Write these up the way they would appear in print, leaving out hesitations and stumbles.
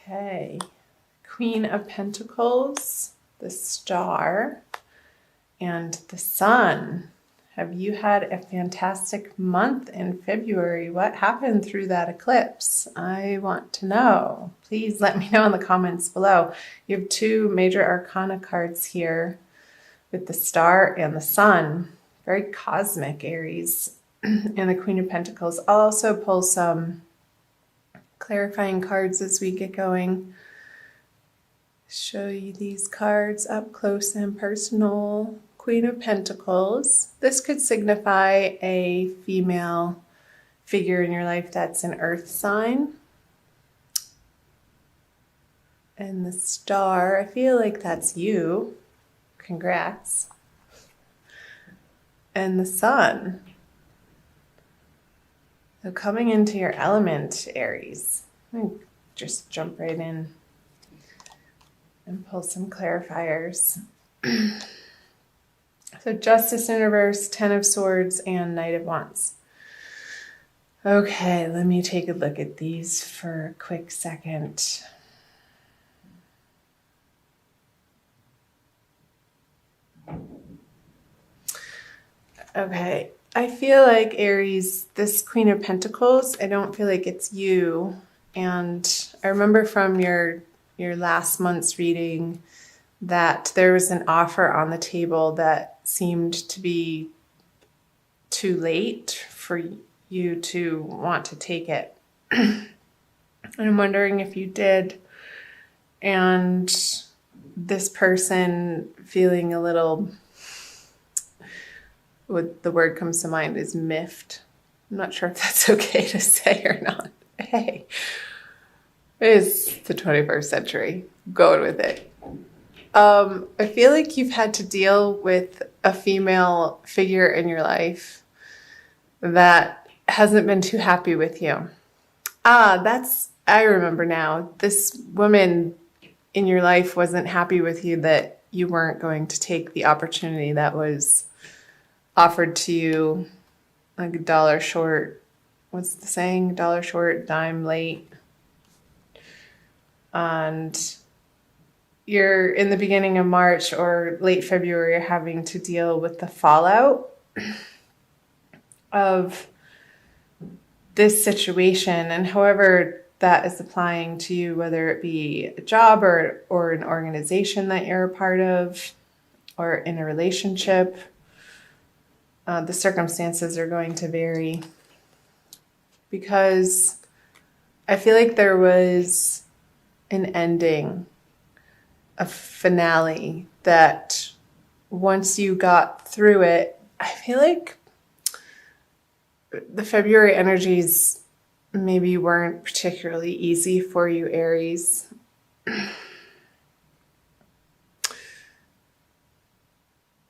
Okay, Queen of Pentacles, the Star, and the Sun. Have you had a fantastic month in February? What happened through that eclipse? I want to know. Please let me know in the comments below. You have two major arcana cards here with the Star and the Sun. Very cosmic, Aries, and the Queen of Pentacles. I'll also pull some clarifying cards as we get going. Show you these cards up close and personal. Queen of Pentacles. This could signify a female figure in your life that's an earth sign. And the Star, I feel like that's you. Congrats. And the Sun. So coming into your element, Aries. I'm going to just jump right in and pull some clarifiers. So Justice in reverse, Ten of Swords, and Knight of Wands. Okay, let me take a look at these for a quick second. Okay, I feel like Aries, this Queen of Pentacles, I don't feel like it's you. And I remember from your last month's reading that there was an offer on the table that seemed to be too late for you to want to take it. And I'm wondering if you did. And this person feeling a little, what the word comes to mind is miffed. I'm not sure if that's okay to say or not. Hey, it is the 21st century. Go with it. I feel like you've had to deal with a female figure in your life that hasn't been too happy with you. I remember now. This woman in your life wasn't happy with you that you weren't going to take the opportunity that was offered to you, like a dollar short. What's the saying? Dollar short, dime late. And you're in the beginning of March or late February having to deal with the fallout of this situation, and however that is applying to you, whether it be a job or an organization that you're a part of or in a relationship, the circumstances are going to vary, because I feel like there was an ending, a finale, that once you got through it, I feel like the February energies maybe weren't particularly easy for you, Aries.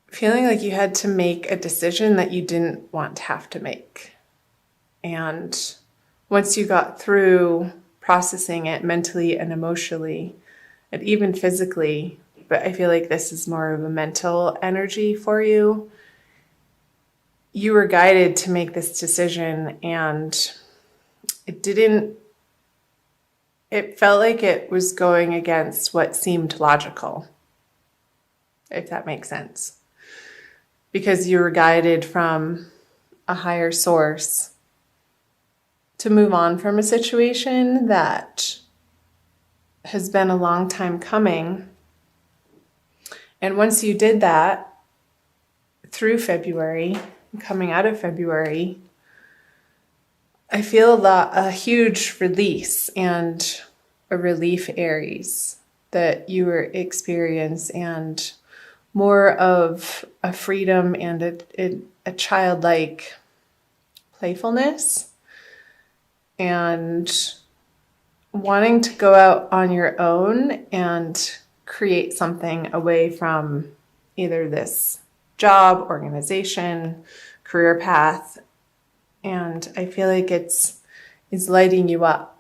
Feeling like you had to make a decision that you didn't want to have to make. And once you got through processing it mentally and emotionally, and even physically, but I feel like this is more of a mental energy for you, you were guided to make this decision, and it felt like it was going against what seemed logical, if that makes sense. Because you were guided from a higher source to move on from a situation that has been a long time coming. And once you did that through February, coming out of February, I feel a huge release and a relief, Aries, that you were experiencing, and more of a freedom and a childlike playfulness, and wanting to go out on your own and create something away from either this job, organization, career path. And I feel like it's lighting you up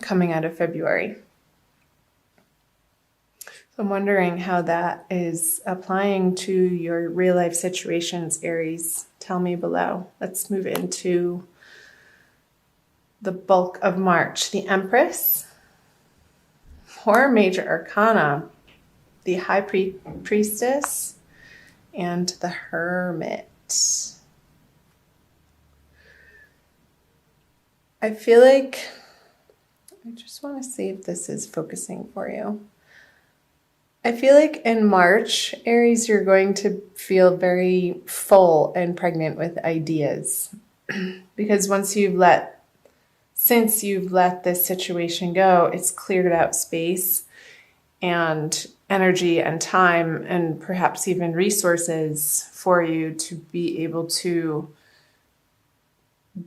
coming out of February. So I'm wondering how that is applying to your real life situations, Aries. Tell me below. Let's move into the bulk of March. The Empress, 4 major arcana, the High Priestess and the Hermit. I feel like, I just want to see if this is focusing for you. I feel like in March, Aries, you're going to feel very full and pregnant with ideas. Because since you've let this situation go, it's cleared out space and energy and time and perhaps even resources for you to be able to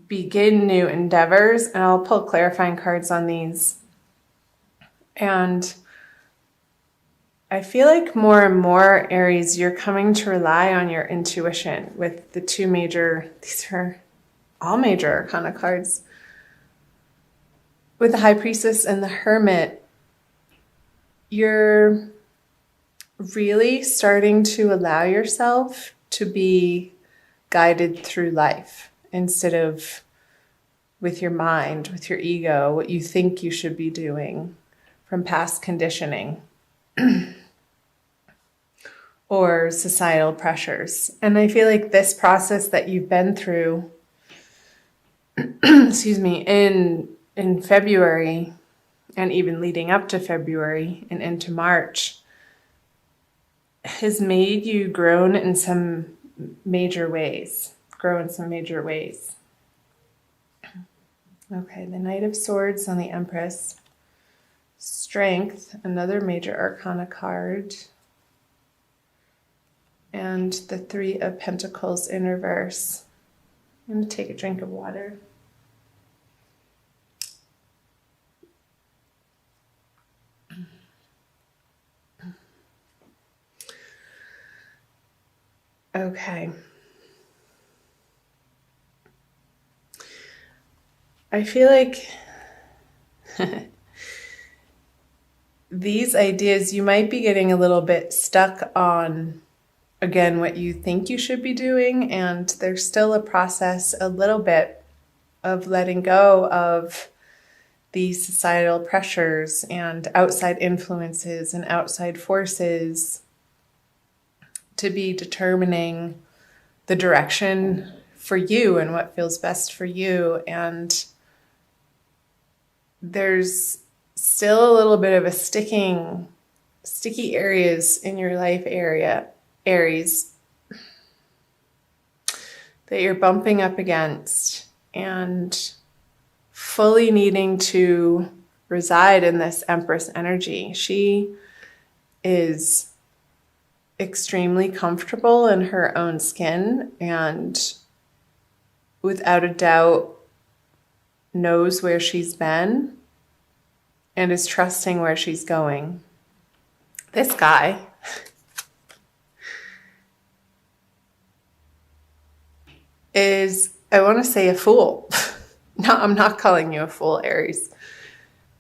begin new endeavors. And I'll pull clarifying cards on these. And I feel like more and more, Aries, you're coming to rely on your intuition with the 2 major, these are all major arcana cards. With the High Priestess and the Hermit, you're really starting to allow yourself to be guided through life instead of with your mind, with your ego, what you think you should be doing from past conditioning or societal pressures. And I feel like this process that you've been through, excuse me, in February and even leading up to February and into March has made you grow in some major ways. Okay, the Knight of Swords on the Empress. Strength, another major arcana card. And the 3 of Pentacles in reverse. I'm going to take a drink of water. Okay. I feel like these ideas, you might be getting a little bit stuck on, again, what you think you should be doing. And there's still a process, a little bit of letting go of these societal pressures and outside influences and outside forces to be determining the direction for you and what feels best for you. And there's still a little bit of a sticky areas in your life area, Aries, that you're bumping up against and fully needing to reside in this Empress energy. She is extremely comfortable in her own skin and without a doubt knows where she's been and is trusting where she's going. This guy is, I want to say, a fool. No, I'm not calling you a fool, Aries.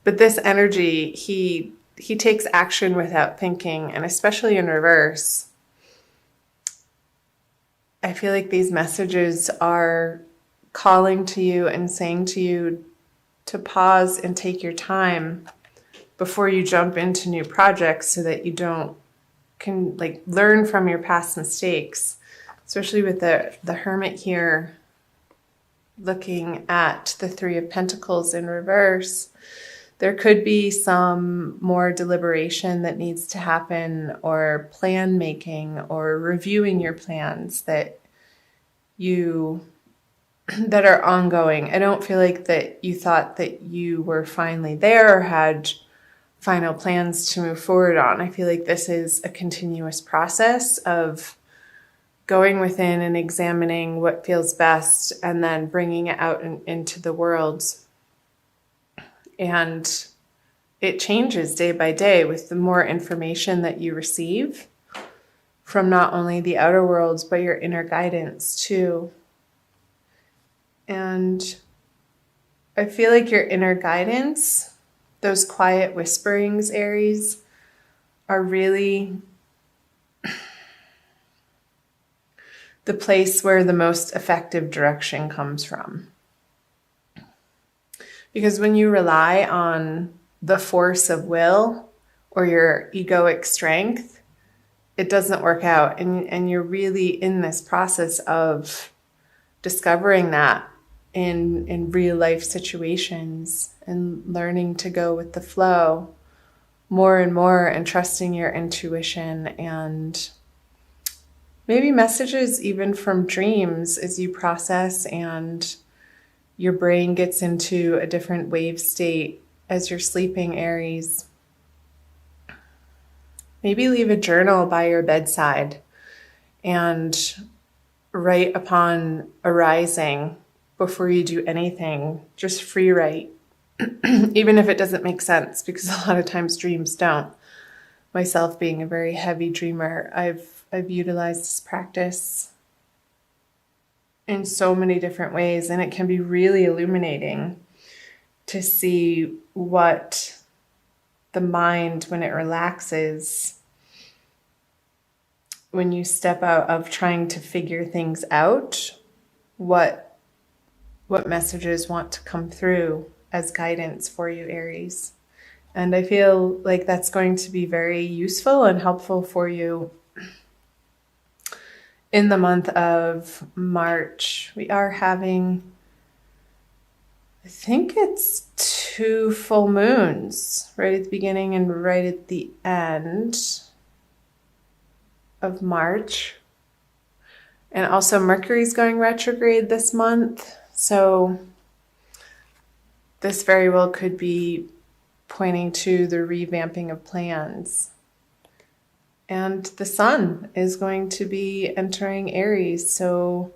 But this energy, he takes action without thinking, and especially in reverse. I feel like these messages are calling to you and saying to you to pause and take your time before you jump into new projects so that you can learn from your past mistakes, especially with the Hermit here looking at the 3 of Pentacles in reverse. There could be some more deliberation that needs to happen, or plan making, or reviewing your plans that are ongoing. I don't feel like that you thought that you were finally there or had final plans to move forward on. I feel like this is a continuous process of going within and examining what feels best and then bringing it out into the world. And it changes day by day with the more information that you receive from not only the outer worlds, but your inner guidance too. And I feel like your inner guidance, those quiet whisperings, Aries, are really the place where the most effective direction comes from. Because when you rely on the force of will or your egoic strength, it doesn't work out. And you're really in this process of discovering that in real life situations and learning to go with the flow more and more and trusting your intuition and maybe messages even from dreams as you process and your brain gets into a different wave state as you're sleeping, Aries. Maybe leave a journal by your bedside and write upon arising before you do anything. Just free write, even if it doesn't make sense, because a lot of times dreams don't. Myself being a very heavy dreamer, I've utilized this practice in so many different ways, and it can be really illuminating to see what the mind, when it relaxes, when you step out of trying to figure things out, what messages want to come through as guidance for you, Aries. And I feel like that's going to be very useful and helpful for you in the month of March. We are having, I think it's 2 full moons right at the beginning and right at the end of March. And also Mercury's going retrograde this month. So this very well could be pointing to the revamping of plans. And the sun is going to be entering Aries. So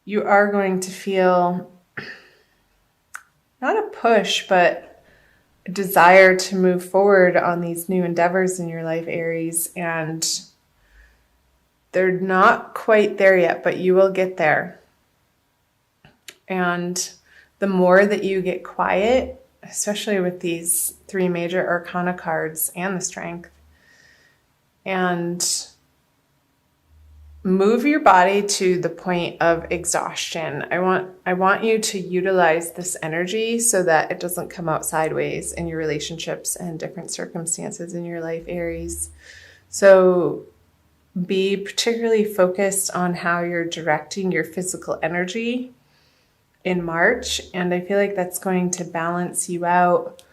you are going to feel not a push, but a desire to move forward on these new endeavors in your life, Aries. And they're not quite there yet, but you will get there. And the more that you get quiet, especially with these 3 major arcana cards and the strength, and move your body to the point of exhaustion. I want you to utilize this energy so that it doesn't come out sideways in your relationships and different circumstances in your life, Aries. So be particularly focused on how you're directing your physical energy in March. And I feel like that's going to balance you out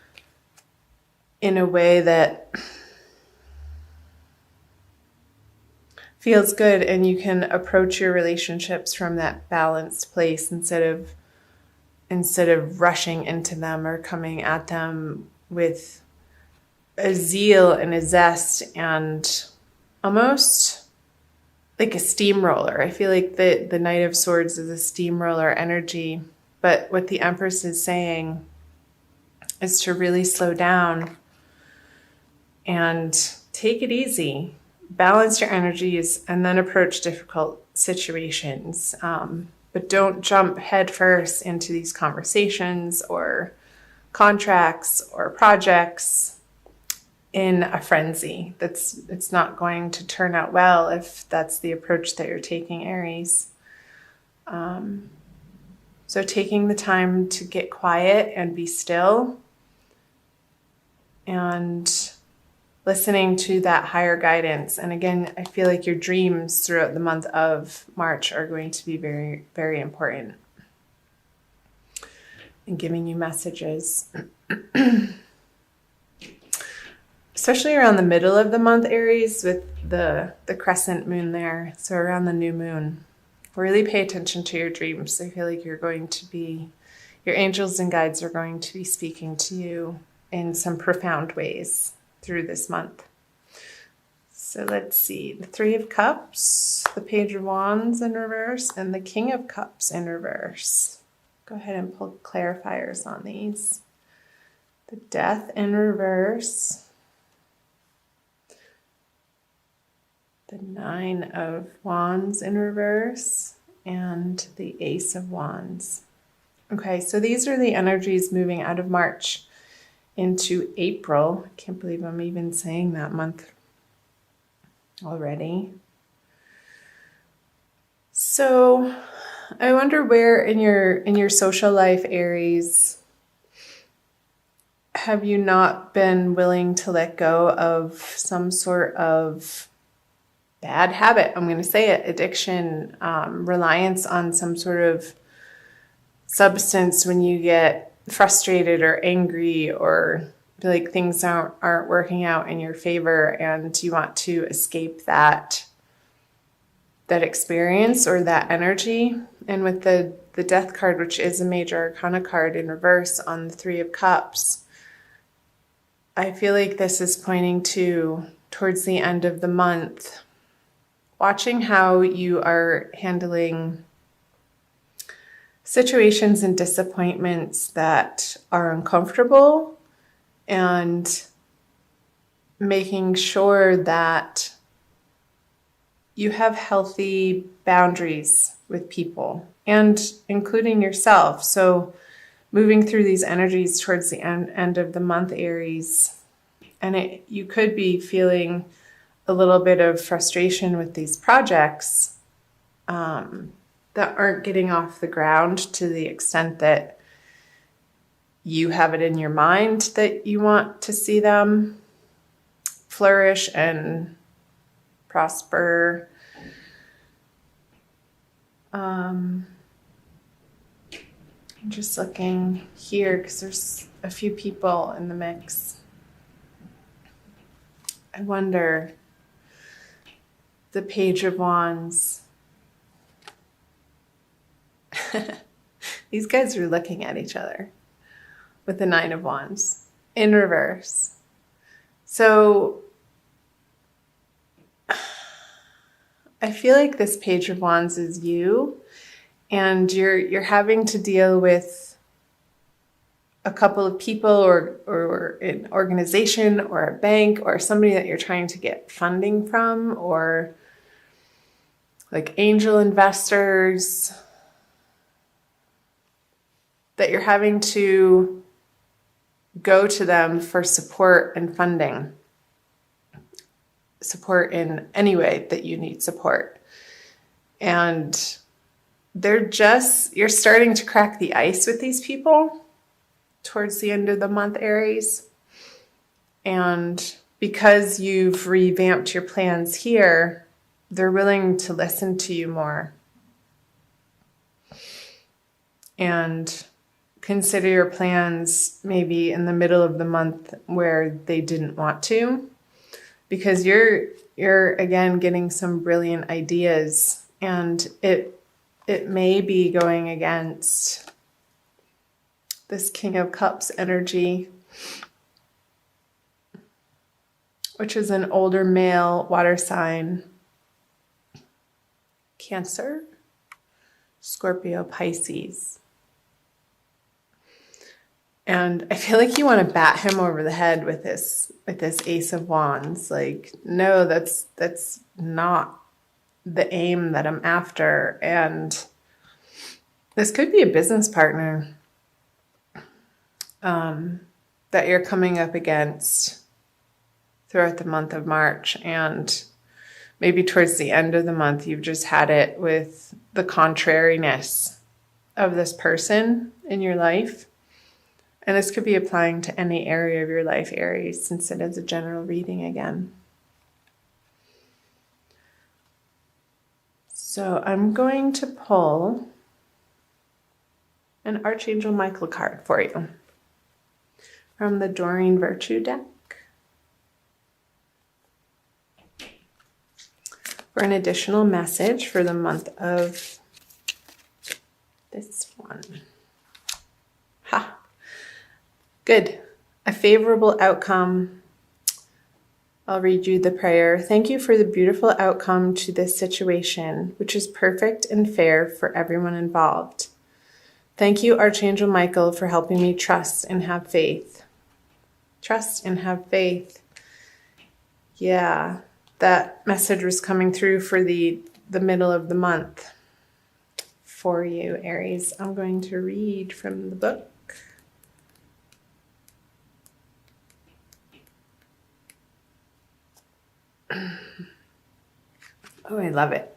in a way that feels good, and you can approach your relationships from that balanced place instead of rushing into them or coming at them with a zeal and a zest and almost like a steamroller. I feel like the Knight of Swords is a steamroller energy, but what the Empress is saying is to really slow down and take it easy. Balance your energies and then approach difficult situations. But don't jump headfirst into these conversations or contracts or projects in a frenzy. It's not going to turn out well if that's the approach that you're taking, Aries. So taking the time to get quiet and be still and listening to that higher guidance. And again, I feel like your dreams throughout the month of March are going to be very, very important in giving you messages. Especially around the middle of the month, Aries, with the crescent moon there. So around the new moon. Really pay attention to your dreams. I feel like your angels and guides are going to be speaking to you in some profound ways through this month. So let's see, the 3 of Cups, the Page of Wands in reverse, and the King of Cups in reverse. Go ahead and pull clarifiers on these. The Death in reverse, the 9 of Wands in reverse, and the Ace of Wands. Okay, so these are the energies moving out of March into April. I can't believe I'm even saying that month already. So I wonder where in your social life, Aries, have you not been willing to let go of some sort of bad habit? I'm going to say it, addiction, reliance on some sort of substance when you get frustrated or angry or feel like things aren't working out in your favor and you want to escape that experience or that energy. And with the Death card, which is a major arcana card in reverse on the Three of Cups, I feel like this is pointing to towards the end of the month, watching how you are handling situations and disappointments that are uncomfortable and making sure that you have healthy boundaries with people and including yourself. So moving through these energies towards the end of the month, Aries, and you could be feeling a little bit of frustration with these projects that aren't getting off the ground to the extent that you have it in your mind that you want to see them flourish and prosper. I'm just looking here because there's a few people in the mix. I wonder, the Page of Wands. These guys are looking at each other with the Nine of Wands in reverse. So I feel like this Page of Wands is you, and you're having to deal with a couple of people or an organization or a bank or somebody that you're trying to get funding from, or like angel investors that you're having to go to them for support and funding. Support in any way that you need support. And you're starting to crack the ice with these people towards the end of the month, Aries. And because you've revamped your plans here, they're willing to listen to you more and consider your plans maybe in the middle of the month where they didn't want to, because you're again getting some brilliant ideas, and it may be going against this King of Cups energy, which is an older male water sign. Cancer, Scorpio, Pisces. And I feel like you want to bat him over the head with this Ace of Wands. Like, no, that's not the aim that I'm after. And this could be a business partner that you're coming up against throughout the month of March. And maybe towards the end of the month, you've just had it with the contrariness of this person in your life. And this could be applying to any area of your life, Aries, since it is a general reading again. So I'm going to pull an Archangel Michael card for you from the Doreen Virtue deck for an additional message for the month of this one. Ha! Good. A favorable outcome. I'll read you the prayer. Thank you for the beautiful outcome to this situation, which is perfect and fair for everyone involved. Thank you, Archangel Michael, for helping me trust and have faith. Trust and have faith. Yeah, that message was coming through for the middle of the month for you, Aries. I'm going to read from the book. Oh, I love it.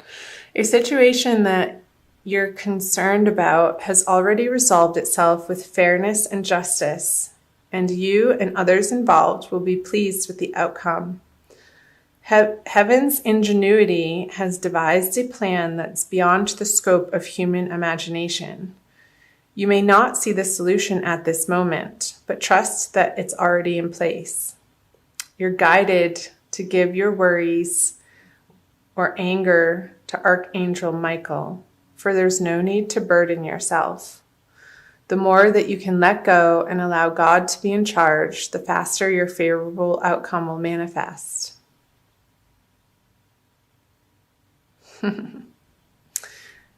A situation that you're concerned about has already resolved itself with fairness and justice, and you and others involved will be pleased with the outcome. Heaven's ingenuity has devised a plan that's beyond the scope of human imagination. You may not see the solution at this moment, but trust that it's already in place. You're guided to give your worries or anger to Archangel Michael, for there's no need to burden yourself. The more that you can let go and allow God to be in charge, the faster your favorable outcome will manifest. And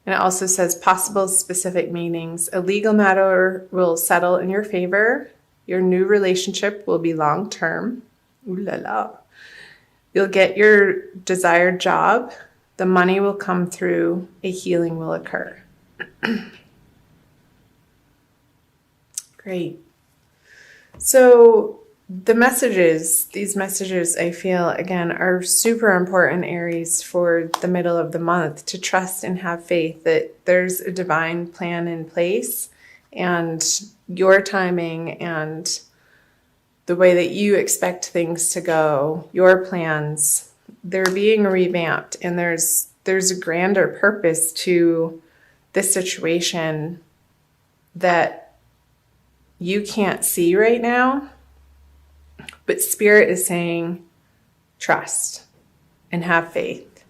it also says possible specific meanings. A legal matter will settle in your favor. Your new relationship will be long-term. Ooh la la. You'll get your desired job. The money will come through. A healing will occur. Great. So these messages I feel, again, are super important, Aries, for the middle of the month, to trust and have faith that there's a divine plan in place, and your timing and the way that you expect things to go, your plans, they're being revamped, and there's a grander purpose to this situation that you can't see right now. But Spirit is saying, trust and have faith.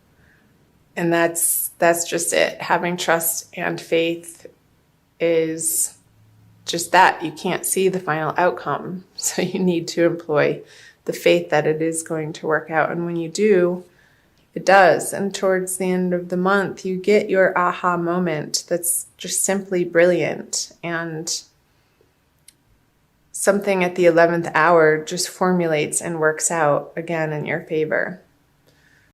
And that's just it. Having trust and faith is just that. You can't see the final outcome. So you need to employ the faith that it is going to work out. And when you do, it does. And towards the end of the month, you get your aha moment that's just simply brilliant. And something at the 11th hour just formulates and works out again in your favor.